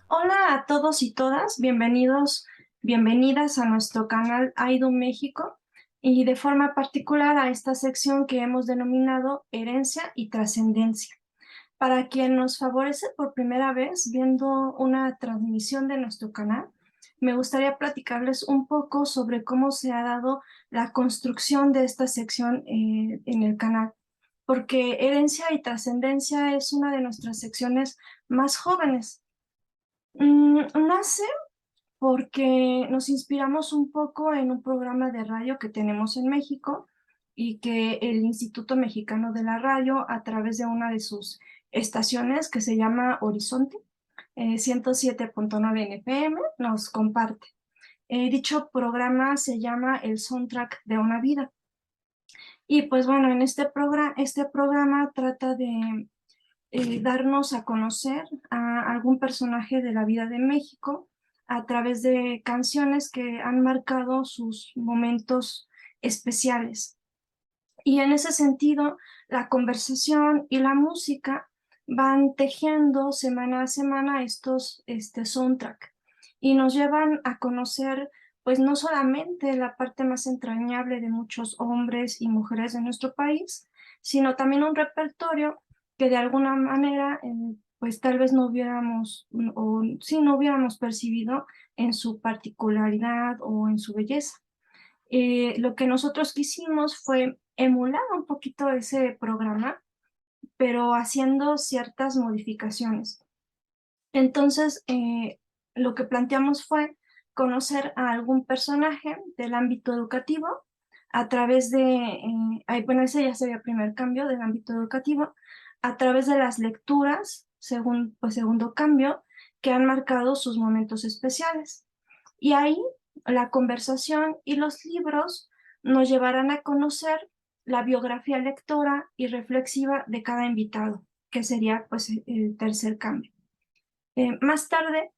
Hola a todos y todas, bienvenidos, bienvenidas a nuestro canal AIDU México y de forma particular a esta sección que hemos denominado Herencia y Trascendencia. Para quien nos favorece por primera vez viendo una transmisión de nuestro canal, me gustaría platicarles un poco sobre cómo se ha dado la construcción de esta sección en el canal, porque Herencia y Trascendencia es una de nuestras secciones más jóvenes. Nace porque nos inspiramos un poco en un programa de radio que tenemos en México y que el Instituto Mexicano de la Radio, a través de una de sus estaciones que se llama Horizonte 107.9 FM, nos comparte. Dicho programa se llama El Soundtrack de una Vida. Y pues bueno, en este programa trata de darnos a conocer a algún personaje de la vida de México a través de canciones que han marcado sus momentos especiales. Y en ese sentido, la conversación y la música van tejiendo semana a semana este soundtrack y nos llevan a conocer pues no solamente la parte más entrañable de muchos hombres y mujeres de nuestro país, sino también un repertorio que de alguna manera pues tal vez no hubiéramos o sí no hubiéramos percibido en su particularidad o en su belleza. Lo que nosotros quisimos fue emular un poquito ese programa, pero haciendo ciertas modificaciones. Entonces, lo que planteamos fue conocer a algún personaje del ámbito educativo a través de, bueno, ese ya sería el primer cambio del ámbito educativo, a través de las lecturas, segundo cambio, que han marcado sus momentos especiales. Y ahí la conversación y los libros nos llevarán a conocer la biografía lectora y reflexiva de cada invitado, que sería pues el tercer cambio. Más tarde,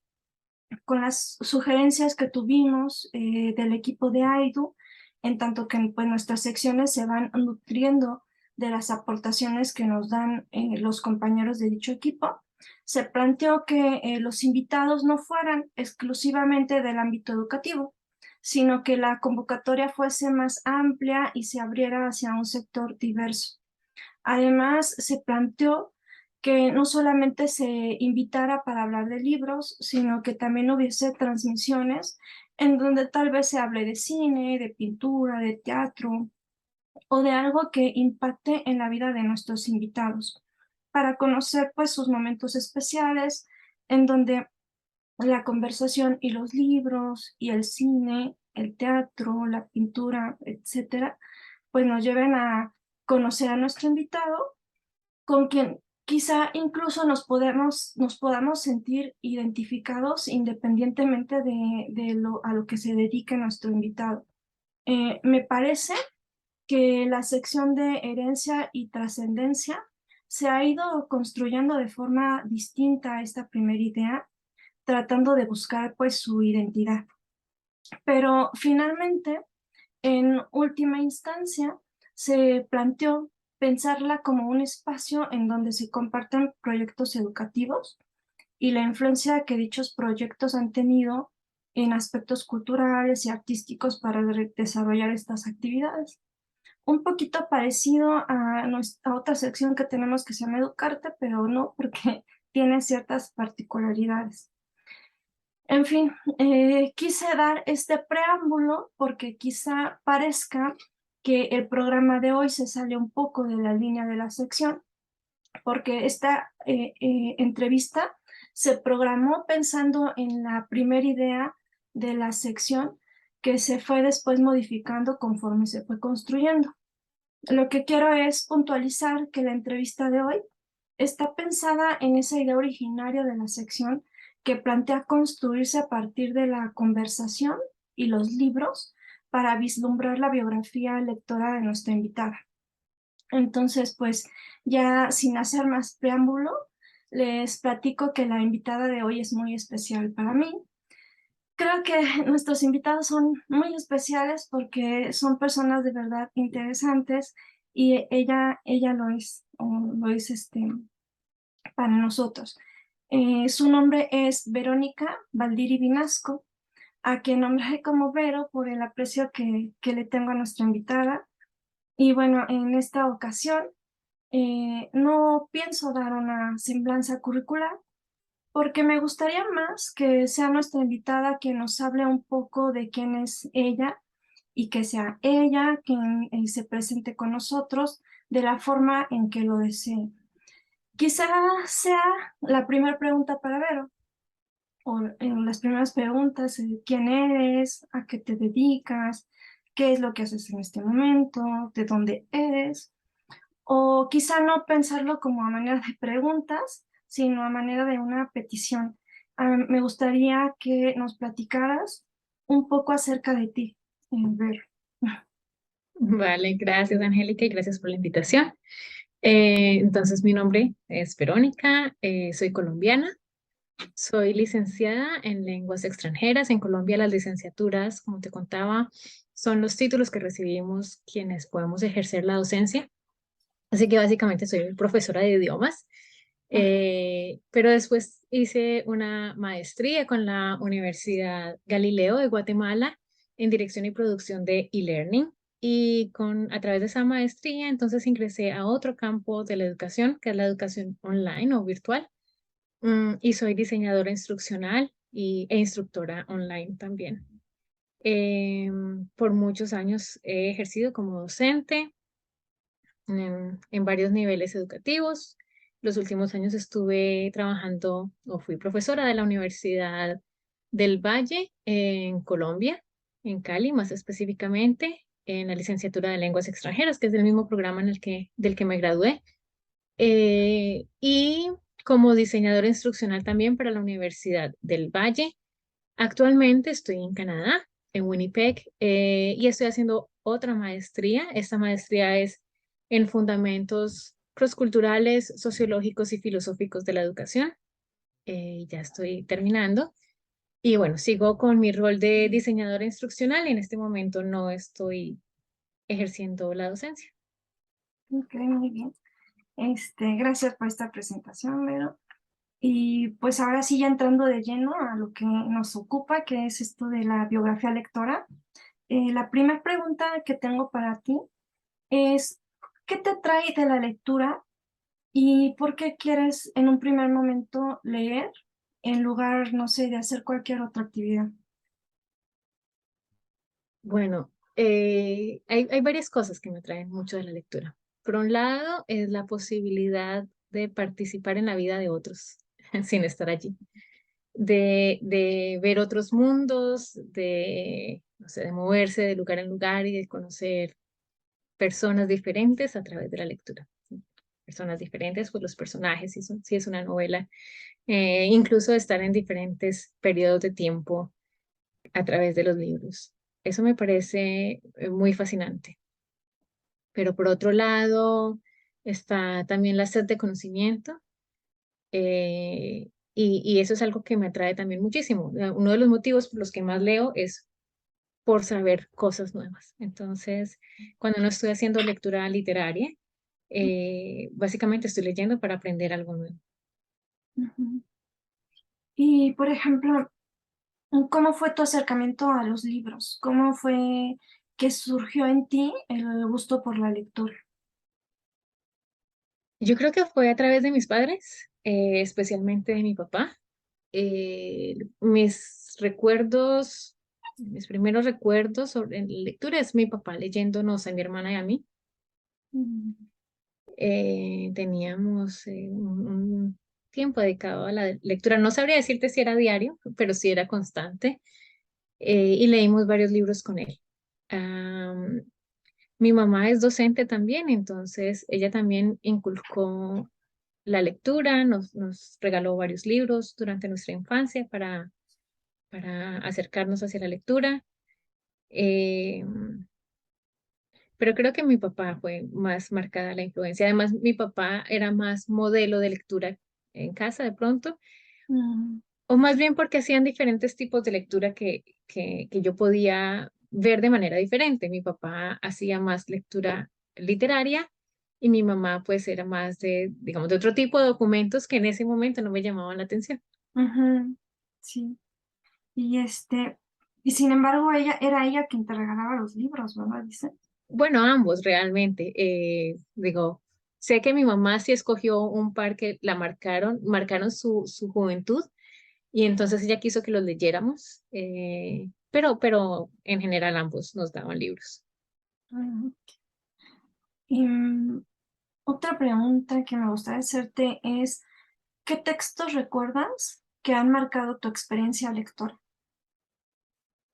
con las sugerencias que tuvimos del equipo de AIDU, en tanto que pues, nuestras secciones se van nutriendo de las aportaciones que nos dan los compañeros de dicho equipo, se planteó que los invitados no fueran exclusivamente del ámbito educativo, sino que la convocatoria fuese más amplia y se abriera hacia un sector diverso. Además, se planteó que no solamente se invitara para hablar de libros, sino que también hubiese transmisiones en donde tal vez se hable de cine, de pintura, de teatro o de algo que impacte en la vida de nuestros invitados, para conocer pues sus momentos especiales en donde la conversación y los libros y el cine, el teatro, la pintura, etcétera, pues nos lleven a conocer a nuestro invitado con quien quizá incluso nos podamos sentir identificados independientemente a lo que se dedique nuestro invitado. Me parece que la sección de herencia y trascendencia se ha ido construyendo de forma distinta a esta primera idea, tratando de buscar pues su identidad. Pero finalmente, en última instancia, se planteó pensarla como un espacio en donde se comparten proyectos educativos y la influencia que dichos proyectos han tenido en aspectos culturales y artísticos para desarrollar estas actividades. Un poquito parecido a otra sección que tenemos que se llama Educarte, pero no porque tiene ciertas particularidades. En fin, quise dar este preámbulo porque quizá parezca que el programa de hoy se sale un poco de la línea de la sección, porque esta entrevista se programó pensando en la primera idea de la sección que se fue después modificando conforme se fue construyendo. Lo que quiero es puntualizar que la entrevista de hoy está pensada en esa idea originaria de la sección que plantea construirse a partir de la conversación y los libros para vislumbrar la biografía lectora de nuestra invitada. Entonces, pues ya sin hacer más preámbulo, les platico que la invitada de hoy es muy especial para mí. Creo que nuestros invitados son muy especiales porque son personas de verdad interesantes y ella lo es, o lo es para nosotros. Su nombre es Verónica Valdiri Vinasco, a quien nombré como Vero por el aprecio que le tengo a nuestra invitada. Y bueno, en esta ocasión no pienso dar una semblanza curricular, porque me gustaría más que sea nuestra invitada quien nos hable un poco de quién es ella y que sea ella quien se presente con nosotros de la forma en que lo desee. Quizá sea la primera pregunta para Vero, o las primeras preguntas, quién eres, a qué te dedicas, qué es lo que haces en este momento, de dónde eres, o quizá no pensarlo como a manera de preguntas, sino a manera de una petición. Me gustaría que nos platicaras un poco acerca de ti, Vero. Vale, gracias Angélica y gracias por la invitación. Entonces, mi nombre es Verónica, soy colombiana, soy licenciada en lenguas extranjeras. En Colombia las licenciaturas, como te contaba, son los títulos que recibimos quienes podemos ejercer la docencia. Así que básicamente soy profesora de idiomas. Pero después hice una maestría con la Universidad Galileo de Guatemala en dirección y producción de e-learning. Y a través de esa maestría, entonces ingresé a otro campo de la educación, que es la educación online o virtual. Y soy diseñadora instruccional e instructora online también. Por muchos años he ejercido como docente en varios niveles educativos. Los últimos años estuve trabajando o fui profesora de la Universidad del Valle en Colombia, en Cali más específicamente, en la licenciatura de lenguas extranjeras, que es el mismo programa del que me gradué. Y como diseñadora instruccional también para la Universidad del Valle. Actualmente estoy en Canadá, en Winnipeg, y estoy haciendo otra maestría. Esta maestría es en fundamentos crossculturales, sociológicos y filosóficos de la educación. Ya estoy terminando. Y bueno, sigo con mi rol de diseñadora instruccional y en este momento no estoy ejerciendo la docencia. Ok, muy bien. Gracias por esta presentación, Vero. Y pues ahora sí, ya entrando de lleno a lo que nos ocupa, que es esto de la biografía lectora. La primera pregunta que tengo para ti es, ¿qué te trae de la lectura y por qué quieres en un primer momento leer en lugar, no sé, de hacer cualquier otra actividad? Bueno, hay varias cosas que me traen mucho de la lectura. Por un lado, es la posibilidad de participar en la vida de otros sin estar allí, de ver otros mundos, no sé, de moverse de lugar en lugar y de conocer personas diferentes a través de la lectura. ¿Sí? Personas diferentes, pues los personajes, si es una novela, incluso estar en diferentes periodos de tiempo a través de los libros. Eso me parece muy fascinante. Pero por otro lado, está también la sed de conocimiento, y eso es algo que me atrae también muchísimo. Uno de los motivos por los que más leo es por saber cosas nuevas. Entonces, cuando no estoy haciendo lectura literaria, básicamente estoy leyendo para aprender algo nuevo. Ujú. Y, por ejemplo, ¿cómo fue tu acercamiento a los libros? ¿Cómo fue que surgió en ti el gusto por la lectura? Yo creo que fue a través de mis padres, especialmente de mi papá. Mis recuerdos, mis primeros recuerdos sobre lectura es mi papá leyéndonos a mi hermana y a mí. Mm. Teníamos un tiempo dedicado a la lectura. No sabría decirte si era diario, pero sí era constante. Y leímos varios libros con él. Am, Mi mamá es docente también, entonces ella también inculcó la lectura, nos regaló varios libros durante nuestra infancia para acercarnos hacia la lectura. Eh, pero creo que mi papá fue más marcada la influencia. Además, mi papá era más modelo de lectura en casa de pronto, Mm. o más bien porque hacían diferentes tipos de lectura que yo podía ver de manera diferente. Mi papá hacía más lectura literaria y mi mamá pues era más de, digamos, de otro tipo de documentos que en ese momento no me llamaban la atención. Ujú, sí. Y y sin embargo, era ella quien te regalaba los libros, ¿verdad? Dice. Bueno, ambos realmente. Digo, sé que mi mamá sí escogió un par que la marcaron su juventud y entonces ella quiso que los leyéramos, pero en general ambos nos daban libros. Ujú. Y otra pregunta que me gustaría hacerte es, ¿qué textos recuerdas que han marcado tu experiencia lectora?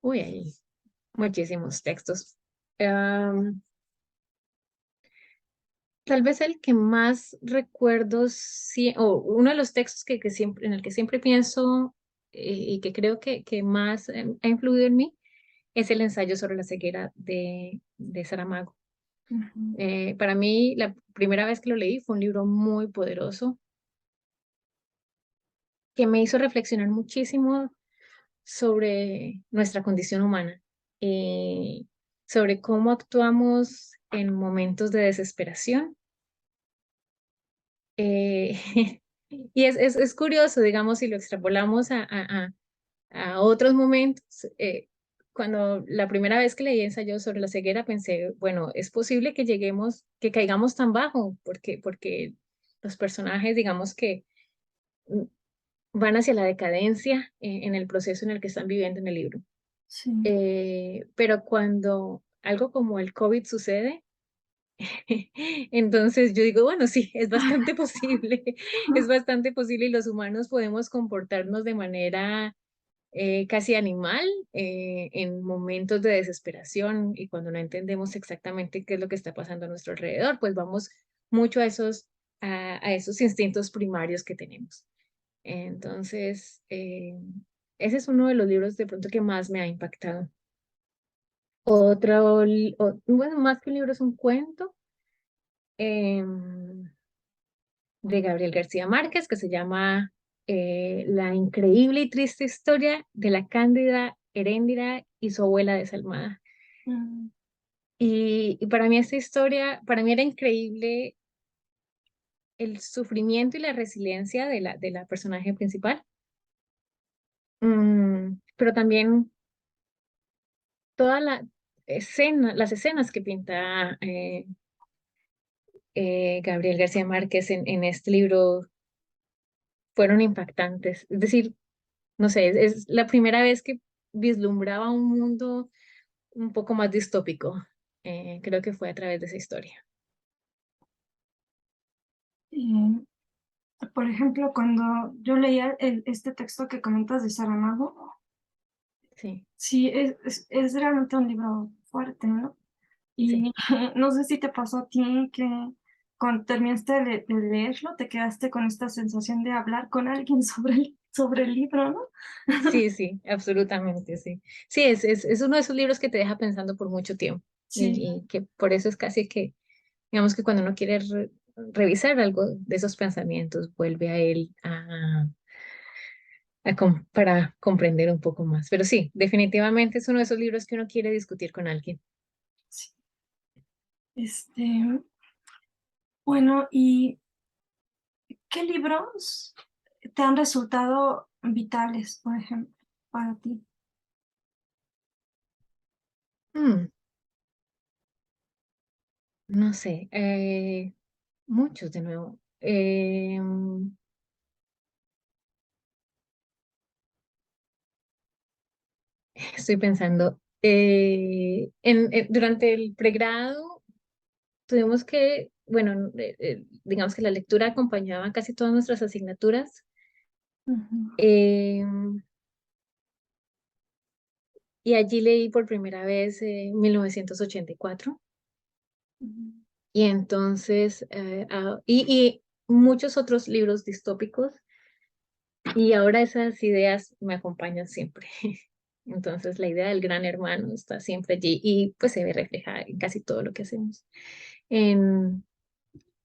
Uy, hay muchísimos textos. Tal vez el que más recuerdo, sí, o uno de los textos que siempre, en el que siempre pienso y que creo que más ha influido en mí es el ensayo sobre la ceguera de Saramago. Ujú, Para mí, la primera vez que lo leí fue un libro muy poderoso que me hizo reflexionar muchísimo sobre nuestra condición humana, eh, sobre cómo actuamos en momentos de desesperación. Eh, y es curioso, digamos, si lo extrapolamos a otros momentos. Cuando la primera vez que leí ensayo sobre la ceguera, pensé, bueno, es posible que lleguemos, que caigamos tan bajo, porque los personajes, digamos que mm, van hacia la decadencia en el proceso en el que están viviendo en el libro. sí. Pero cuando algo como el COVID sucede, entonces yo digo, bueno, sí, es bastante posible, es bastante posible y los humanos podemos comportarnos de manera casi animal en momentos de desesperación y cuando no entendemos exactamente qué es lo que está pasando a nuestro alrededor, pues vamos mucho a esos instintos primarios que tenemos. Entonces, ese es uno de los libros de pronto que más me ha impactado. Bueno, más que un libro es un cuento em, de Gabriel García Márquez que se llama La increíble y triste historia de la cándida Heréndira y su abuela desalmada. Mm, Y para mí esta historia, para mí era increíble el sufrimiento y la resiliencia de la personaje principal. Pero también toda la las escenas que pinta Gabriel García Márquez en este libro fueron impactantes. Es decir, no sé, es la primera vez que vislumbraba un mundo un poco más distópico. Creo que fue a través de esa historia. y, por ejemplo, cuando yo leía este texto que comentas de Saramago, Sí, sí, es realmente un libro fuerte, ¿no? sí. Y no sé si te pasó a ti que cuando terminaste de leerlo, te quedaste con esta sensación de hablar con alguien sobre el libro, ¿no? Sí, sí, absolutamente, sí. Sí, es uno de esos libros que te deja pensando por mucho tiempo Sí, y que por eso es casi que, digamos que cuando uno quiere revisar algo de esos pensamientos, vuelve a él para comprender un poco más. Pero sí, definitivamente es uno de esos libros que uno quiere discutir con alguien. sí. Este, bueno, ¿y qué libros te han resultado vitales, por ejemplo, para ti? Mm, no sé, muchos de nuevo. Estoy pensando, durante el pregrado tuvimos que, bueno, digamos que la lectura acompañaba casi todas nuestras asignaturas. Ujú, eh, y allí leí por primera vez 1984. ujú. Y entonces, y muchos otros libros distópicos. Y ahora esas ideas me acompañan siempre. Entonces, la idea del gran hermano está siempre allí y pues se ve reflejada en casi todo lo que hacemos. En,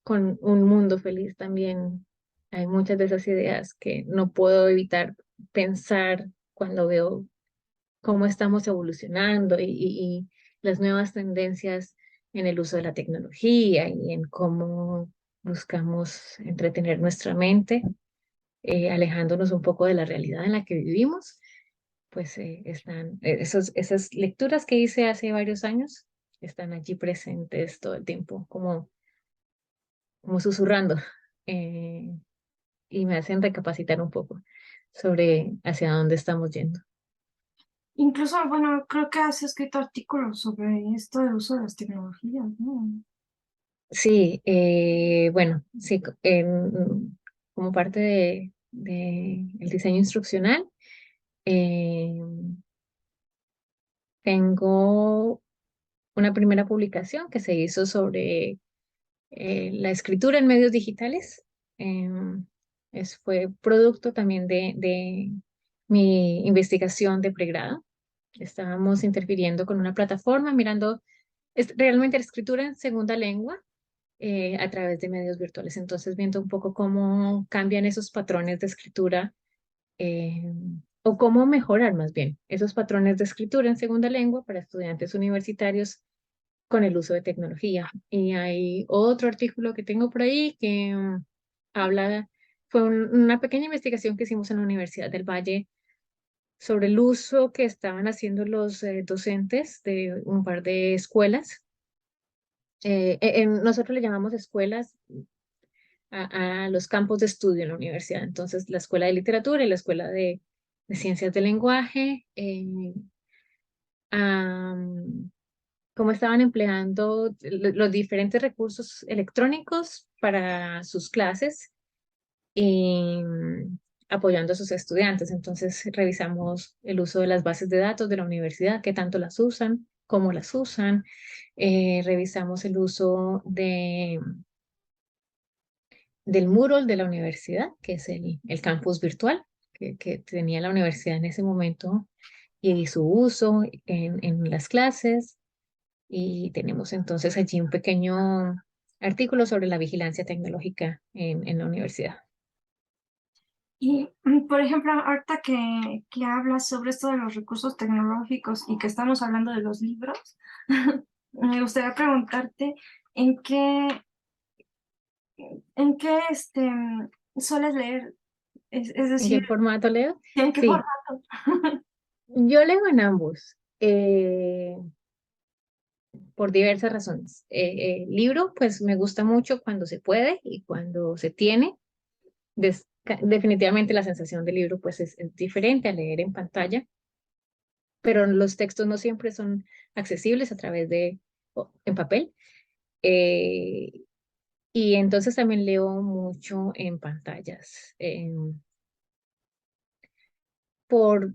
con Un Mundo Feliz también hay muchas de esas ideas que no puedo evitar pensar cuando veo cómo estamos evolucionando y las nuevas tendencias en el uso de la tecnología y en cómo buscamos entretener nuestra mente, alejándonos un poco de la realidad en la que vivimos, pues están, esas lecturas que hice hace varios años están allí presentes todo el tiempo, como susurrando, eh, y me hacen recapacitar un poco sobre hacia dónde estamos yendo. Incluso, bueno, creo que has escrito artículos sobre esto del uso de las tecnologías, ¿no? Sí, bueno, sí, como parte de el diseño instruccional, eh, tengo una primera publicación que se hizo sobre la escritura en medios digitales. Fue producto también de mi investigación de pregrado. Estábamos interfiriendo con una plataforma, mirando realmente la escritura en segunda lengua a través de medios virtuales. Entonces, viendo un poco cómo cambian esos patrones de escritura eh, o cómo mejorar más bien esos patrones de escritura en segunda lengua para estudiantes universitarios con el uso de tecnología. Y hay otro artículo que tengo por ahí que habla, fue una pequeña investigación que hicimos en la Universidad del Valle sobre el uso que estaban haciendo los docentes de un par de escuelas. Nosotros le llamamos escuelas a los campos de estudio en la universidad. Entonces, la escuela de literatura y la escuela de ciencias del lenguaje, am, cómo estaban empleando los diferentes recursos electrónicos para sus clases y apoyando a sus estudiantes. Entonces, revisamos el uso de las bases de datos de la universidad, qué tanto las usan, cómo las usan. Revisamos el uso del Moodle de la universidad, que es el campus virtual que tenía la universidad en ese momento y su uso en las clases. Y tenemos entonces allí un pequeño artículo sobre la vigilancia tecnológica en la universidad. Y, por ejemplo, ahorita que hablas sobre esto de los recursos tecnológicos y que estamos hablando de los libros, me gustaría preguntarte en qué, en qué sueles leer, es ¿En decir, qué formato leo? en qué Sí, formato. yo leo en ambos, por diversas razones. Libro, pues me gusta mucho cuando se puede y cuando se tiene. Definitivamente la sensación del libro pues es diferente a leer en pantalla, pero los textos no siempre son accesibles a través en papel. Eh, y entonces también leo mucho en pantallas. Por,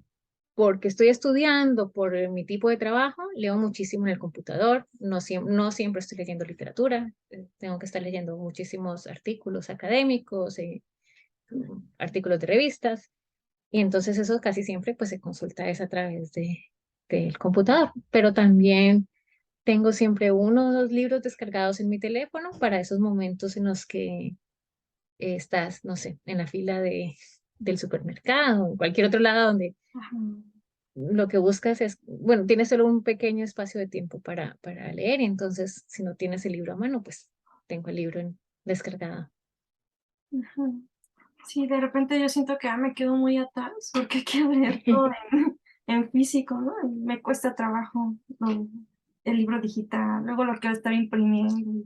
porque estoy estudiando, por mi tipo de trabajo, leo muchísimo en el computador. No siempre estoy leyendo literatura. Tengo que estar leyendo muchísimos artículos académicos, artículos de revistas. Y entonces eso casi siempre pues se consulta es a través del computador. Pero también tengo siempre uno o dos libros descargados en mi teléfono para esos momentos en los que estás, no sé, en la fila del supermercado o en cualquier otro lado donde Ajá. lo que buscas es, bueno, tienes solo un pequeño espacio de tiempo para leer, y entonces si no tienes el libro a mano, pues tengo el libro descargado. Ajá. Sí, de repente yo siento que me quedo muy atrás porque quiero leer todo en físico, ¿no? Y me cuesta trabajo el libro digital, luego lo quiero estar imprimiendo.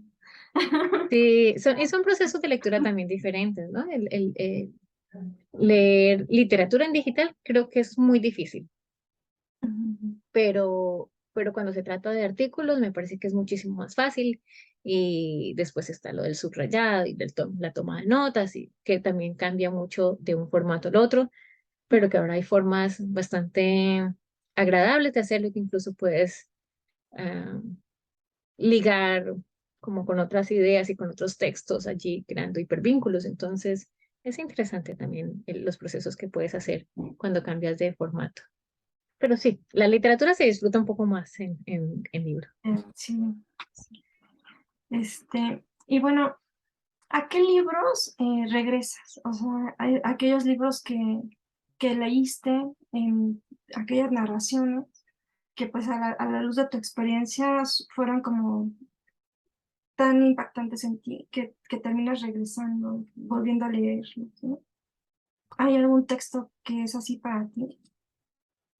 Sí, y son procesos de lectura también diferentes, ¿no? Leer literatura en digital creo que es muy difícil, Ujú. pero cuando se trata de artículos me parece que es muchísimo más fácil. Y después está lo del subrayado y la toma de notas, y que también cambia mucho de un formato al otro, pero que ahora hay formas bastante agradables de hacerlo, que incluso puedes ah, ligar como con otras ideas y con otros textos allí creando hipervínculos. Entonces, es interesante también los procesos que puedes hacer cuando cambias de formato. Pero sí, la literatura se disfruta un poco más en libro. Sí, sí. Y bueno, ¿a qué libros regresas? O sea, aquellos libros que leíste, en aquellas narraciones que pues a la luz de tu experiencia fueron como tan impactantes en ti que terminas regresando, volviendo a leerlo, ¿sí? ¿Hay algún texto que es así para ti?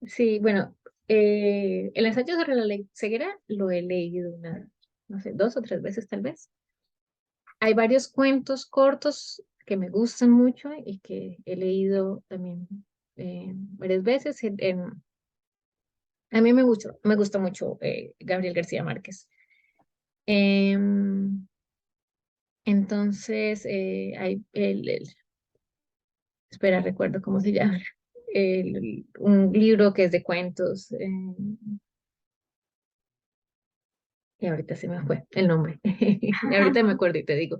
Sí, bueno, el ensayo sobre la ceguera lo he leído no sé, 2 o 3 veces tal vez. Hay varios cuentos cortos que me gustan mucho y que he leído también varias veces. A mí me gusta mucho Gabriel García Márquez. Em, entonces, hay espera, recuerdo cómo se llama, un libro que es de cuentos, y ahorita se me fue el nombre, y ahorita me acuerdo y te digo,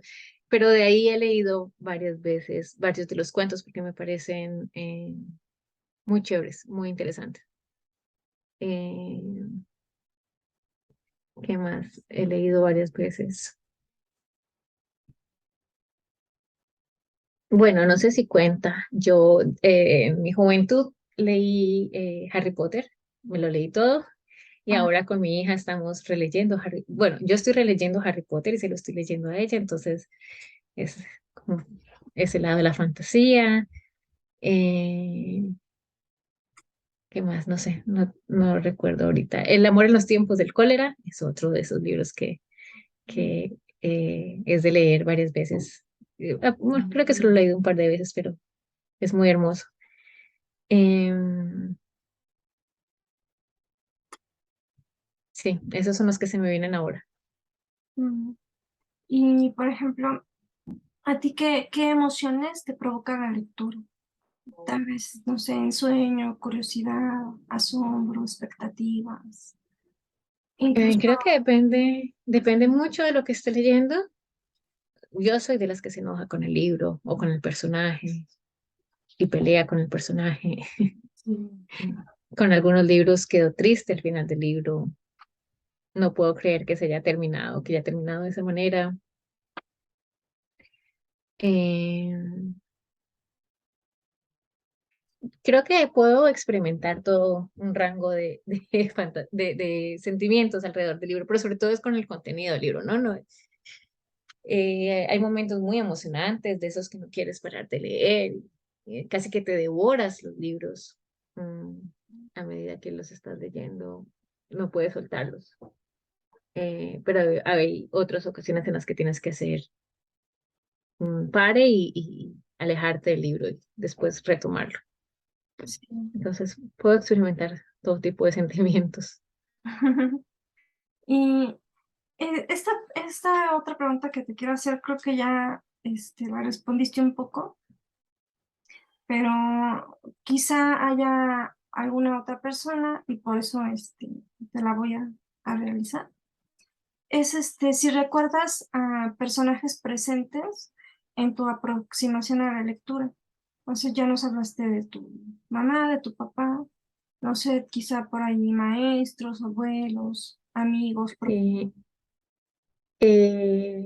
pero de ahí he leído varias veces varios de los cuentos porque me parecen muy chéveres, muy interesantes. Eh, ¿Qué más? He leído varias veces. Bueno, no sé si cuenta. Yo en mi juventud leí Harry Potter, me lo leí todo. Y Ah, ahora con mi hija estamos releyendo bueno, yo estoy releyendo Harry Potter y se lo estoy leyendo a ella, entonces es como ese lado de la fantasía. Eh, ¿Qué más? No sé, no recuerdo ahorita. El amor en los tiempos del cólera es otro de esos libros que es de leer varias veces. Bueno, creo que se lo he leído un par de veces, pero es muy hermoso. Em, sí, esos son los que se me vienen ahora. mm. Y, por ejemplo, ¿a ti qué emociones te provoca la lectura? Tal vez, no sé, ensueño, curiosidad, asombro, expectativas, incluso, Creo que depende mucho de lo que esté leyendo. Yo soy de las que se enoja con el libro o con el personaje y pelea con el personaje. Con algunos libros quedo triste al final del libro. No puedo creer que se haya terminado, que haya terminado de esa manera. Eh, Creo que puedo experimentar todo un rango de sentimientos alrededor del libro, pero sobre todo es con el contenido del libro, ¿no? Hay momentos muy emocionantes, de esos que no quieres parar de leer, casi que te devoras los libros a medida que los estás leyendo, no puedes soltarlos. Pero hay otras ocasiones en las que tienes que hacer un pare y alejarte del libro y después retomarlo. sí. Entonces, puedo experimentar todo tipo de sentimientos. Y esta otra pregunta que te quiero hacer, creo que ya la respondiste un poco, pero quizá haya alguna otra persona y por eso te la voy a realizar. Es si recuerdas a personajes presentes en tu aproximación a la lectura. Entonces ya nos hablaste de tu mamá, de tu papá, no sé, quizá por ahí maestros, abuelos, amigos. Sí, eh,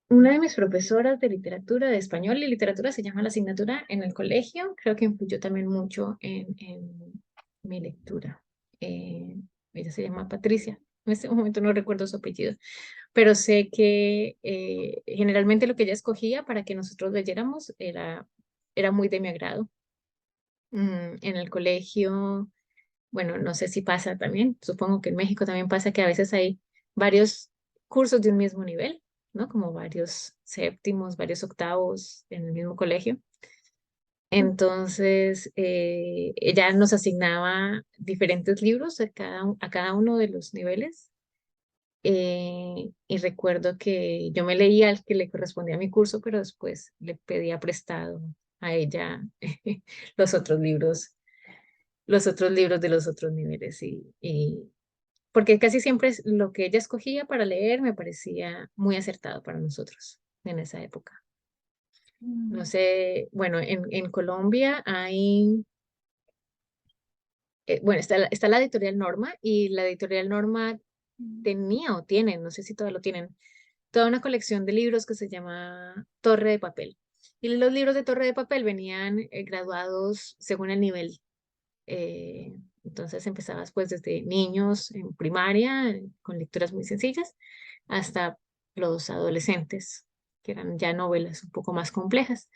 una de mis profesoras de literatura, de español y literatura, se llama la asignatura en el colegio. Creo que influyó también mucho en mi lectura. Ella se llama Patricia. En este momento no recuerdo su apellido, pero sé que generalmente lo que ella escogía para que nosotros leyéramos era muy de mi agrado. En el colegio, bueno, no sé si pasa también, supongo que en México también pasa que a veces hay varios cursos de un mismo nivel, ¿no? Como varios séptimos, varios octavos en el mismo colegio. Entonces, ella nos asignaba diferentes libros a cada uno de los niveles. Y recuerdo que yo me leía al que le correspondía a mi curso, pero después le pedía prestado a ella los otros libros, los otros libros de los otros niveles. Porque casi siempre lo que ella escogía para leer me parecía muy acertado para nosotros en esa época. No Mm, sé, bueno, en Colombia hay, bueno, está la editorial Norma y la editorial Norma mm, tenía o tiene, no sé si todavía lo tienen, toda una colección de libros que se llama Torre de Papel. Y los libros de Torre de Papel venían graduados según el nivel Entonces empezabas pues desde niños en primaria, con lecturas muy sencillas, hasta los adolescentes, que eran ya novelas un poco más complejas.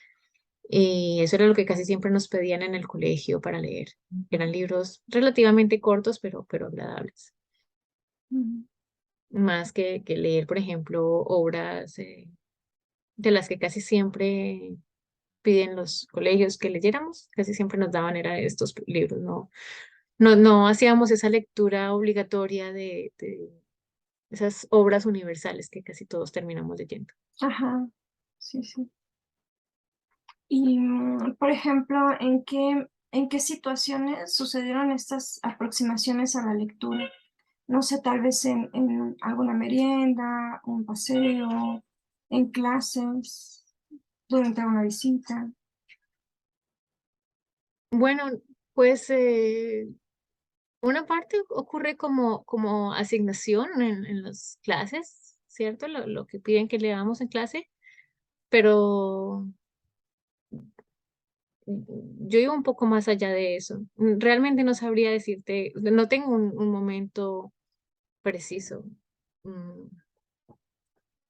Y eso era lo que casi siempre nos pedían en el colegio para leer. Eran libros relativamente cortos, pero agradables. Ujú. Más que leer, por ejemplo, obras de las que casi siempre piden los colegios que leyéramos, casi siempre nos daban era estos libros, no hacíamos esa lectura obligatoria de esas obras universales que casi todos terminamos leyendo. Ajá, sí, sí. Y, por ejemplo, en qué situaciones sucedieron estas aproximaciones a la lectura? No sé, tal vez en alguna merienda, un paseo, en clases, durante una visita. Bueno, pues una parte ocurre como asignación en las clases, ¿cierto? Lo que piden que leamos en clase, pero yo iba un poco más allá de eso. Realmente no sabría decirte, no tengo un momento preciso. Mm,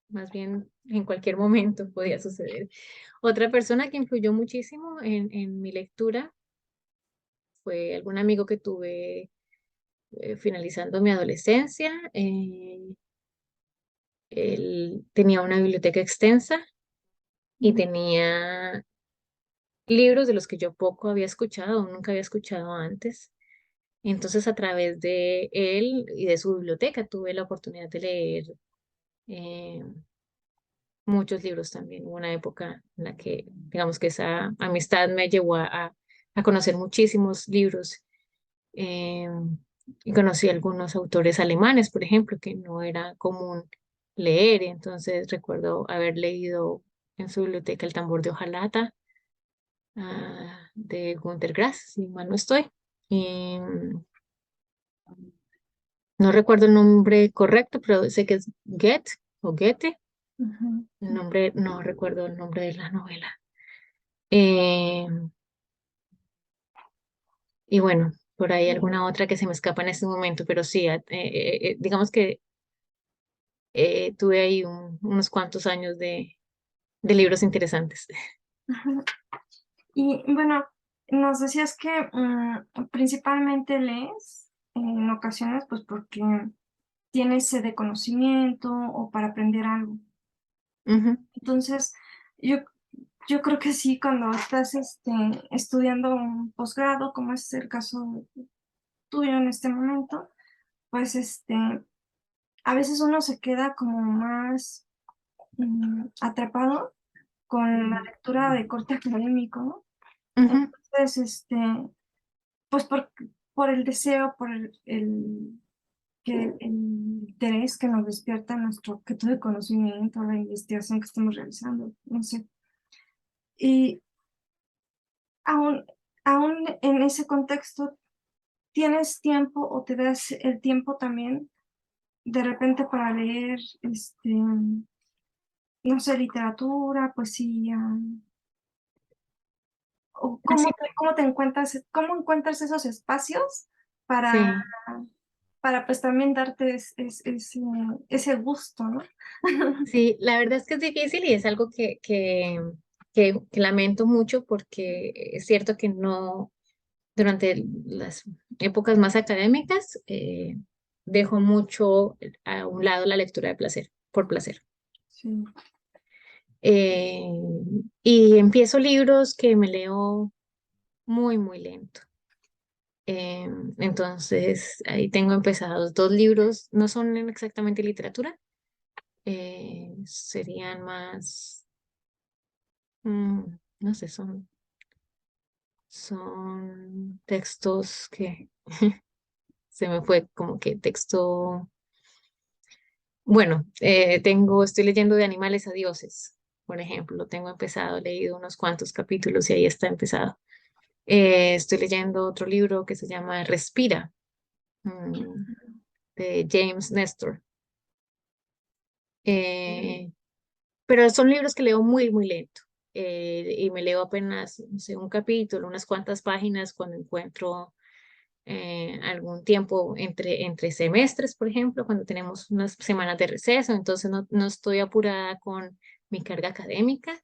Más bien en cualquier momento podía suceder. Otra persona que influyó muchísimo en mi lectura fue algún amigo que tuve finalizando mi adolescencia. Él tenía una biblioteca extensa y Mm. tenía libros de los que yo poco había escuchado o nunca había escuchado antes. Entonces, a través de él y de su biblioteca tuve la oportunidad de leer eh, muchos libros también. Hubo una época en la que, digamos que esa amistad me llevó a conocer muchísimos libros eh, y conocí algunos autores alemanes, por ejemplo, que no era común leer. Entonces recuerdo haber leído en su biblioteca El tambor de hojalata de Günter Grass, si mal no estoy. Y, no recuerdo el nombre correcto, pero sé que es Goethe o Goethe. Ujú. El nombre, no recuerdo el nombre de la novela. Eh, y bueno, por ahí alguna otra que se me escapa en este momento, pero sí, digamos que tuve ahí unos cuantos años de libros interesantes. Ajá. Y bueno, nos decías que principalmente lees en ocasiones, pues porque tienes sed de conocimiento o para aprender algo. Ujú, Entonces, yo, yo creo que sí, cuando estás estudiando un posgrado, como es el caso tuyo en este momento, pues a veces uno se queda como más atrapado con la lectura de corte académico, ¿no? ujú. Entonces, pues por el deseo, por el interés que nos despierta nuestro objeto de conocimiento, la investigación que estamos realizando, no sé. Y aún, aún en ese contexto, ¿tienes tiempo o te das el tiempo también de repente para leer, no sé, literatura, poesía? ¿O Sí, cómo encuentras esos espacios para, sí, para pues también darte ese gusto, ¿no? sí, la verdad es que es difícil y es algo que lamento mucho porque es cierto que no, durante las épocas más académicas, dejo mucho a un lado la lectura de placer, por placer. Sí. Eh, y empiezo libros que me leo muy, muy lento. Entonces, ahí tengo empezados dos libros, no son exactamente literatura, serían más, no sé, son textos que se me fue como que texto, bueno, estoy leyendo de animales a dioses, por ejemplo, lo tengo empezado, he leído unos cuantos capítulos y ahí está empezado. Estoy leyendo otro libro que se llama Respira, mm, de James Nestor. Eh, pero son libros que leo muy, muy lento. Y me leo apenas, no sé, un capítulo, unas cuantas páginas cuando encuentro algún tiempo entre semestres, por ejemplo, cuando tenemos unas semanas de receso, entonces no estoy apurada con mi carga académica,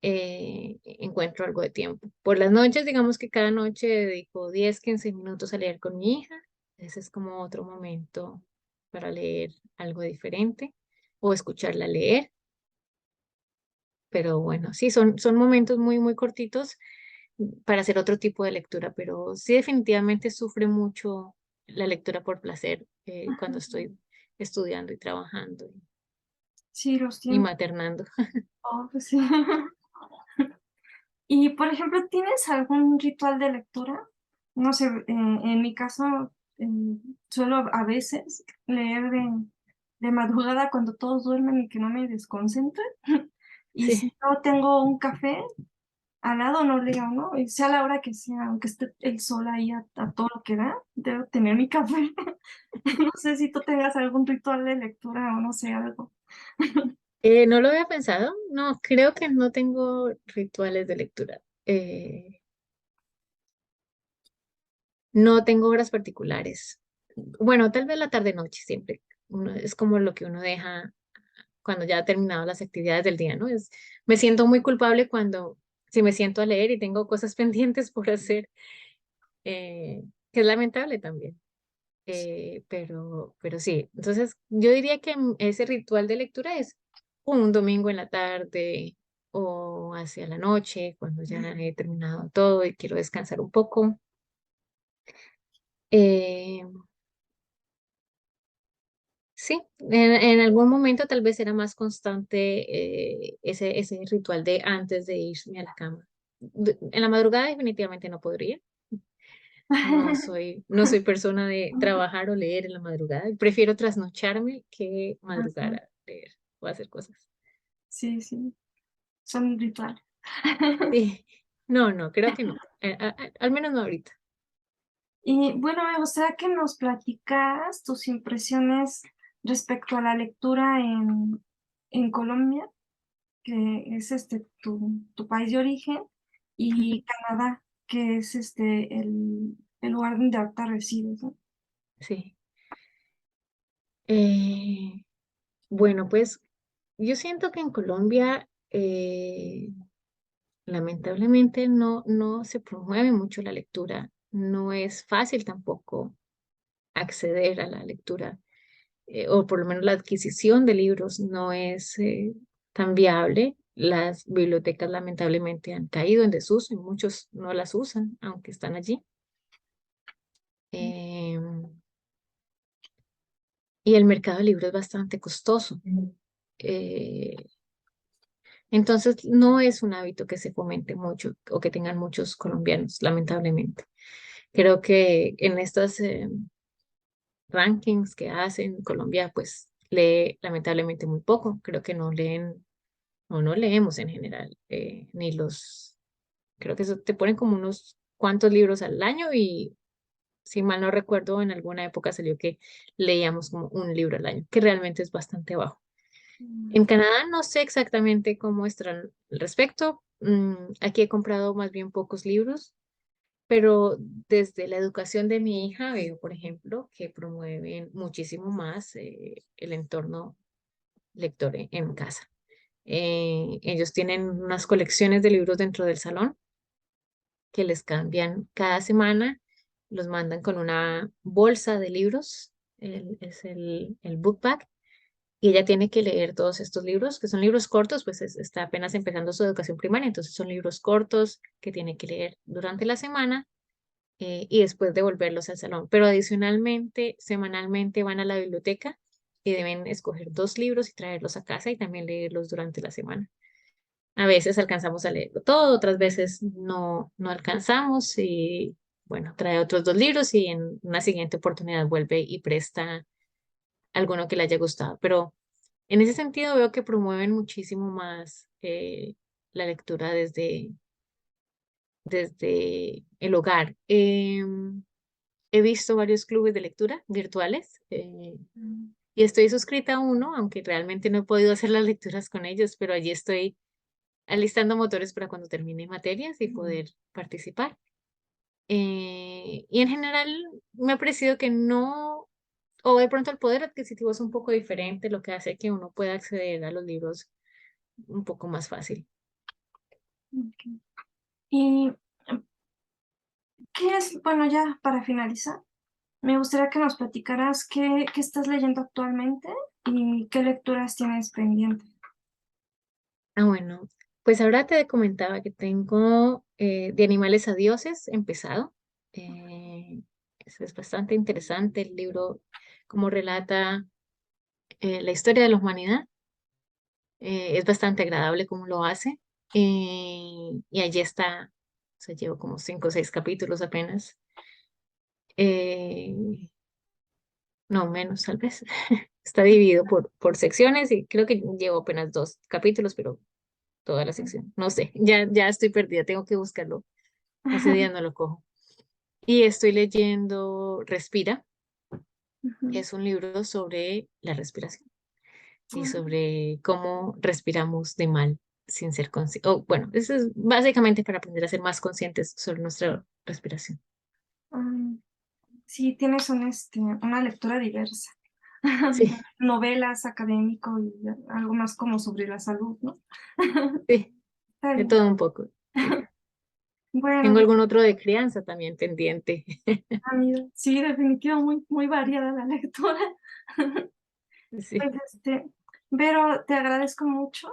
encuentro algo de tiempo. Por las noches, digamos que cada noche dedico 10, 15 minutos a leer con mi hija. Ese es como otro momento para leer algo diferente o escucharla leer. Pero bueno, sí, son momentos muy, muy cortitos para hacer otro tipo de lectura, pero sí definitivamente sufre mucho la lectura por placer cuando estoy estudiando y trabajando Sí, los y tiempos. maternando. Oh, pues sí. Y, por ejemplo, ¿tienes algún ritual de lectura? No sé, en mi caso, eh, suelo a veces leer de madrugada cuando todos duermen y que no me desconcentren. Y si Sí. no tengo un café al lado, no leo, ¿no? Y sea la hora que sea, aunque esté el sol ahí a todo lo que da, debo tener mi café. No sé si tú tengas algún ritual de lectura o no sé, algo. No lo había pensado, no, creo que no tengo rituales de lectura. No tengo horas particulares. Bueno, tal vez la tarde-noche siempre. Es como lo que uno deja cuando ya ha terminado las actividades del día, ¿no? Me siento muy culpable cuando, si me siento a leer y tengo cosas pendientes por hacer, que es lamentable también. Pero sí, entonces yo diría que ese ritual de lectura es un domingo en la tarde o hacia la noche, cuando ya he terminado todo y quiero descansar un poco. Eh, sí, en algún momento tal vez era más constante ese ritual de antes de irme a la cama. En la madrugada definitivamente no podría. No soy persona de trabajar o leer en la madrugada. Prefiero trasnocharme que madrugar Ajá. a leer o hacer cosas. Sí, sí, son rituales. Sí, no, creo que no. Al menos no ahorita. Y bueno, me gustaría que nos platicaras tus impresiones respecto a la lectura en Colombia, que es tu país de origen, Ujú. y Canadá, que es el lugar donde ahorita resides, ¿no? Sí. Eh, bueno, pues yo siento que en Colombia lamentablemente no se promueve mucho la lectura. No es fácil tampoco acceder a la lectura, o por lo menos la adquisición de libros no es tan viable. Las bibliotecas lamentablemente han caído en desuso y muchos no las usan, aunque están allí. Em, y el mercado de libros es bastante costoso. Eh, entonces, no es un hábito que se fomente mucho o que tengan muchos colombianos, lamentablemente. Creo que en estas rankings que hacen Colombia, pues lee lamentablemente muy poco. Creo que no leen o no leemos en general, creo que eso te ponen como unos cuantos libros al año y si mal no recuerdo, en alguna época salió que leíamos como un libro al año, que realmente es bastante bajo. En Canadá no sé exactamente cómo están al respecto. Aquí he comprado más bien pocos libros, pero desde la educación de mi hija veo, por ejemplo, que promueven muchísimo más el entorno lector en casa. Ellos tienen unas colecciones de libros dentro del salón que les cambian cada semana, los mandan con una bolsa de libros, es el book bag, y ella tiene que leer todos estos libros, que son libros cortos, pues está apenas empezando su educación primaria, entonces son libros cortos que tiene que leer durante la semana y después devolverlos al salón. Pero adicionalmente, semanalmente van a la biblioteca y deben escoger 2 libros y traerlos a casa y también leerlos durante la semana. A veces alcanzamos a leerlo todo, otras veces no alcanzamos y bueno, trae otros 2 libros y en una siguiente oportunidad vuelve y presta alguno que le haya gustado. Pero en ese sentido veo que promueven muchísimo más la lectura desde el hogar. He visto varios clubes de lectura virtuales y estoy suscrita a uno, aunque realmente no he podido hacer las lecturas con ellos, pero allí estoy alistando motores para cuando termine materias y poder participar. Y en general me ha parecido que no, o de pronto el poder adquisitivo es un poco diferente, lo que hace que uno pueda acceder a los libros un poco más fácil. Ok. ¿Y qué es, bueno, ya para finalizar, me gustaría que nos platicaras qué estás leyendo actualmente y qué lecturas tienes pendientes? Ah, bueno, pues ahora te comentaba que tengo De animales a dioses empezado. Es bastante interesante el libro, como relata la historia de la humanidad. Es bastante agradable como lo hace. Y allí está, o sea, llevo como 5 o 6 capítulos apenas. Eh, no, menos tal vez. Está dividido por secciones y creo que llevo apenas 2 capítulos, pero toda la sección. No sé, ya estoy perdida, tengo que buscarlo. Hace días no lo cojo. Y estoy leyendo Respira, que Ujú. es un libro sobre la respiración y Ah, sobre cómo respiramos de mal sin ser conscientes. Oh, bueno, eso es básicamente para aprender a ser más conscientes sobre nuestra respiración. ah, sí, tienes una lectura diversa. Sí, Novelas, académico y algo más como sobre la salud, ¿no? sí, Está de bien. todo un poco. Sí. Bueno, Tengo algún otro de crianza también pendiente. amigo, sí, definitivo, muy variada la lectura. Sí. Pues, Vero, te agradezco mucho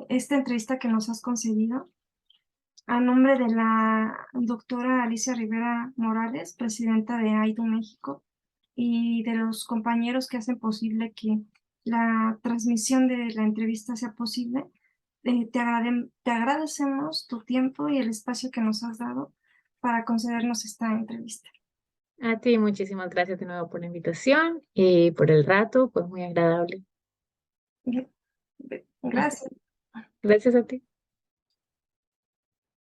esta entrevista que nos has concedido. A nombre de la doctora Alicia Rivera Morales, presidenta de AIDU México, y de los compañeros que hacen posible que la transmisión de la entrevista sea posible, te agradecemos tu tiempo y el espacio que nos has dado para concedernos esta entrevista. A ti muchísimas gracias de nuevo por la invitación y por el rato, fue muy agradable. Gracias. Gracias a ti.